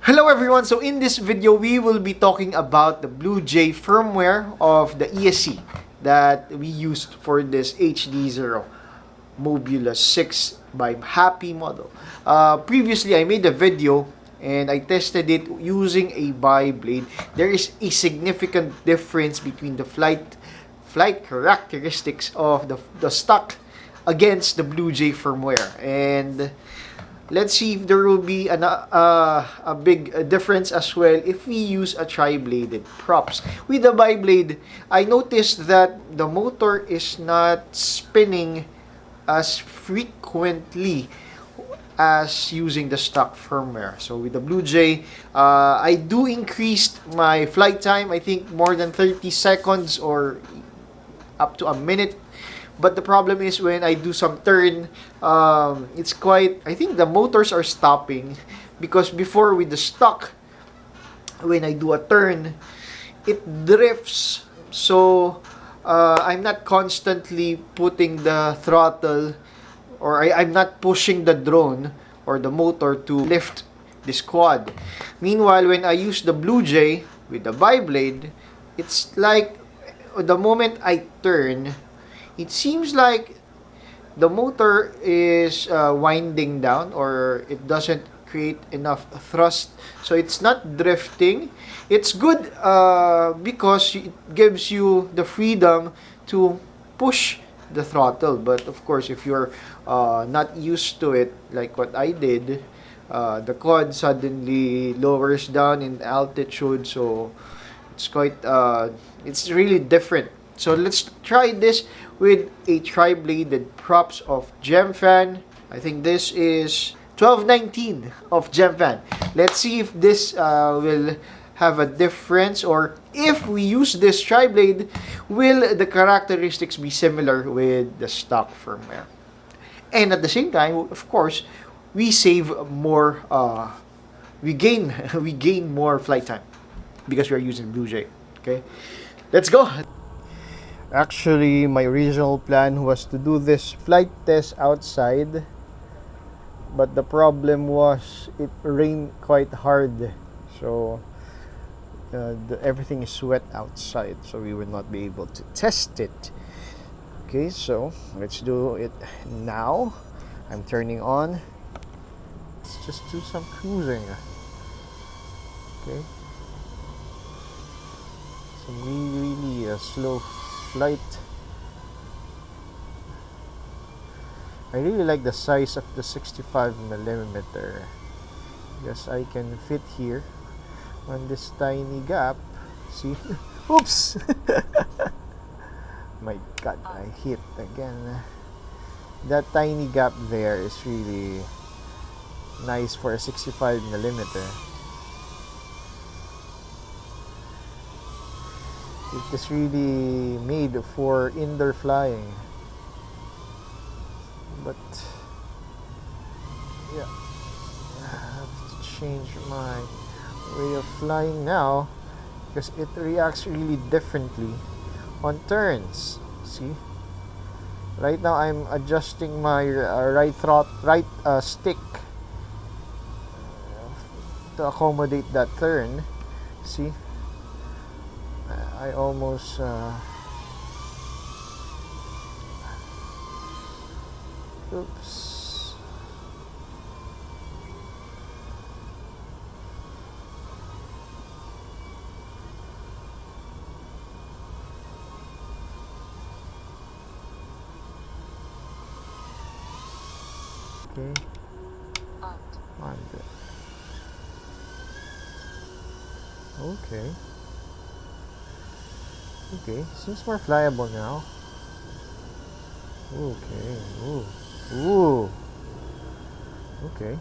Hello everyone, so in this video we will be talking about the Bluejay firmware of the ESC that we used for this HDZero Mobula 6 by Happymodel. Previously I made a video and I tested it using a bi-blade. There is a significant difference between the flight characteristics of the stock against the Bluejay firmware, and let's see if there will be a big difference as well if we use a tri-bladed props. With the bi-blade, I noticed that the motor is not spinning as frequently as using the stock firmware. So with the Bluejay, I do increase my flight time, I think more than 30 seconds or up to a minute. But the problem is when I do some turn, it's quite, I think the motors are stopping, because before with the stock, when I do a turn, it drifts. So I'm not constantly putting the throttle, or I'm not pushing the drone or the motor to lift this quad. Meanwhile, when I use the Bluejay with the bi-blade, it's like the moment I turn, it seems like the motor is winding down, or it doesn't create enough thrust, so it's not drifting. It's good because it gives you the freedom to push the throttle, but of course if you're not used to it like what I did, the quad suddenly lowers down in altitude, so it's quite it's really different. So let's try this with a tri-bladed props of Gemfan. I think this is 1219 of Gemfan. Let's see if this will have a difference, or if we use this tri-blade, will the characteristics be similar with the stock firmware. And at the same time, of course, we save more, we gain we gain more flight time because we are using Bluejay. Okay, let's go. Actually, my original plan was to do this flight test outside, but the problem was it rained quite hard, so everything is wet outside, so we will not be able to test it. Okay, so let's do it now. I'm turning on. Let's just do some cruising. Okay, some really slow flight. I really like the size of the 65mm, because I can fit here on this tiny gap. See? Oops! My god, I hit again. That tiny gap there is really nice for a 65mm. It is really made for indoor flying. But yeah, I have to change my way of flying now, because it reacts really differently on turns. See, right now I'm adjusting my right stick to accommodate that turn. See, I almost oops. Okay. Okay. Okay, seems more flyable now. Okay. Ooh. Okay.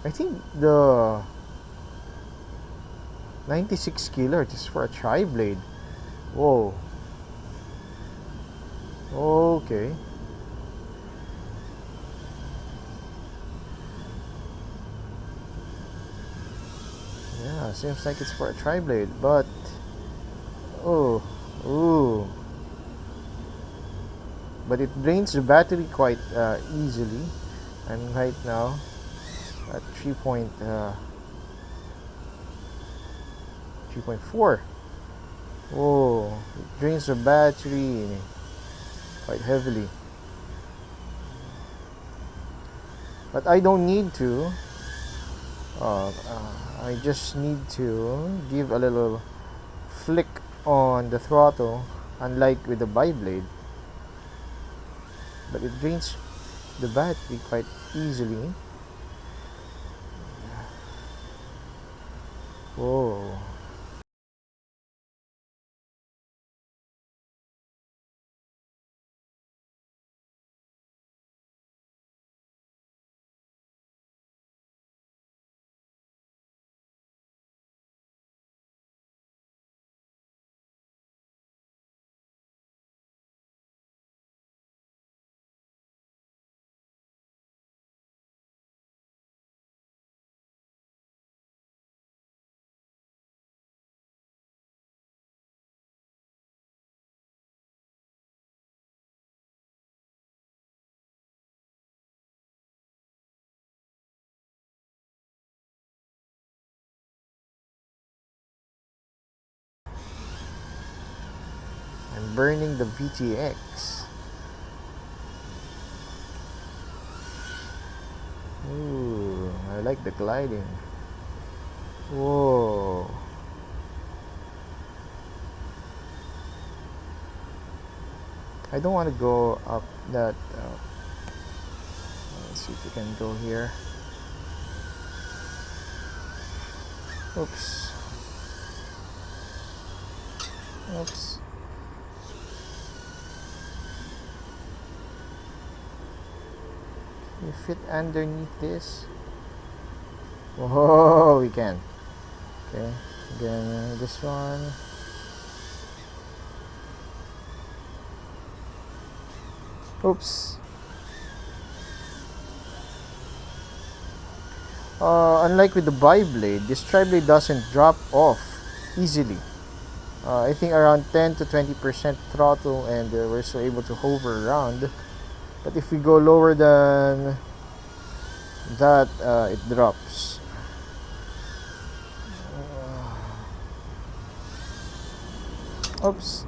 I think the 96 kHz is for a tri-blade. Whoa. Okay. Yeah, seems like it's for a tri-blade, but ooh. But it drains the battery quite easily. I'm right now at 3.4. Whoa, it drains the battery quite heavily. But I don't need to. I just need to give a little flick on the throttle, unlike with the Beyblade. But it drains the battery quite easily. Whoa. I'm burning the VTX. Ooh, I like the gliding. Whoa. I don't want to go up that. Let's see if we can go here. Oops. Oops. Can you fit underneath this? Whoa, we can. Okay, again, this one. Oops. Unlike with the Beyblade, this tri-blade doesn't drop off easily. I think around 10 to 20% throttle, and we're still able to hover around. But if we go lower than that, it drops. Oops.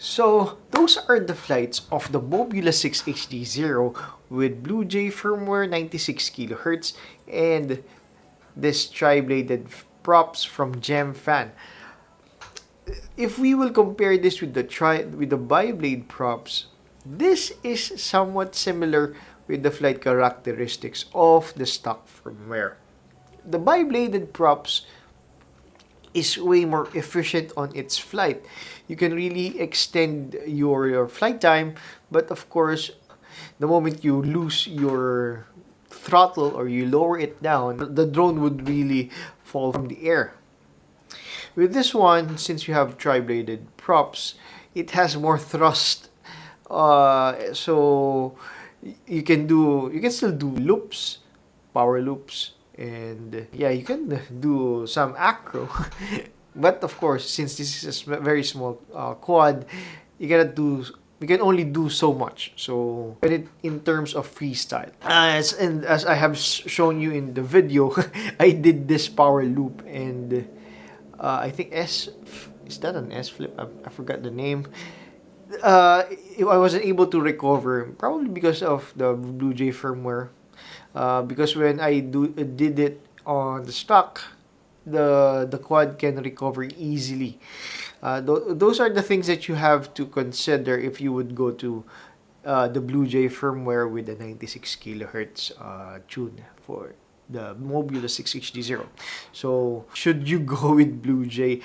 So, those are the flights of the Mobula 6 HDZero with Bluejay firmware 96 kHz and this tri-bladed props from Gem Fan. If we will compare this with the bi-blade props, this is somewhat similar with the flight characteristics of the stock firmware. The bi-bladed props is way more efficient on its flight. You can really extend your flight time, but of course, the moment you lose your throttle or you lower it down, the drone would really fall from the air. With this one, since you have tri-bladed props, it has more thrust. So you can still do loops, power loops, and yeah, you can do some acro. But of course, since this is a very small quad, you can only do so much. So in terms of freestyle, as I have shown you in the video, I did this power loop, and I think is that an S flip? I forgot the name. I wasn't able to recover, probably because of the Bluejay firmware. Because when I did it on the stock, the quad can recover easily. Those are the things that you have to consider if you would go to the Bluejay firmware with the 96 kilohertz tune for the Mobula 6 HDZero. So, should you go with Bluejay?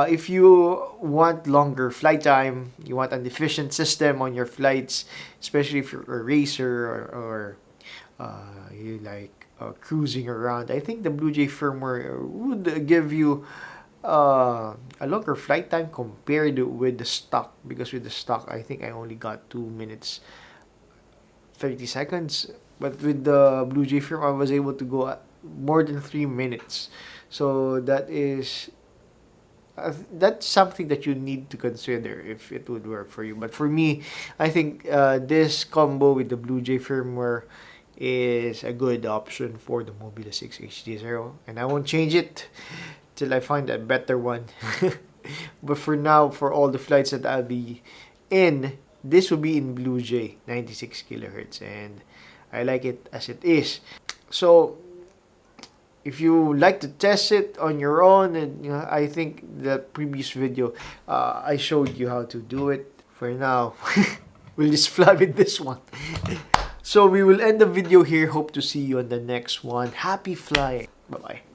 If you want longer flight time, you want an efficient system on your flights, especially if you're a racer or you like cruising around, I think the Bluejay firmware would give you a longer flight time compared with the stock, because with the stock I think I only got 2 minutes 30 seconds, but with the Bluejay firmware I was able to go more than 3 minutes. So that's something that you need to consider if it would work for you. But for me, I think this combo with the Bluejay firmware is a good option for the Mobula 6 HDZero, and I won't change it till I find a better one. But for now, for all the flights that I'll be in, this will be in Bluejay 96 kilohertz, and I like it as it is. So if you like to test it on your own, and I think the previous video I showed you how to do it. For now, we'll just fly with this one. So we will end the video here. Hope to see you on the next one. Happy flying. Bye-bye.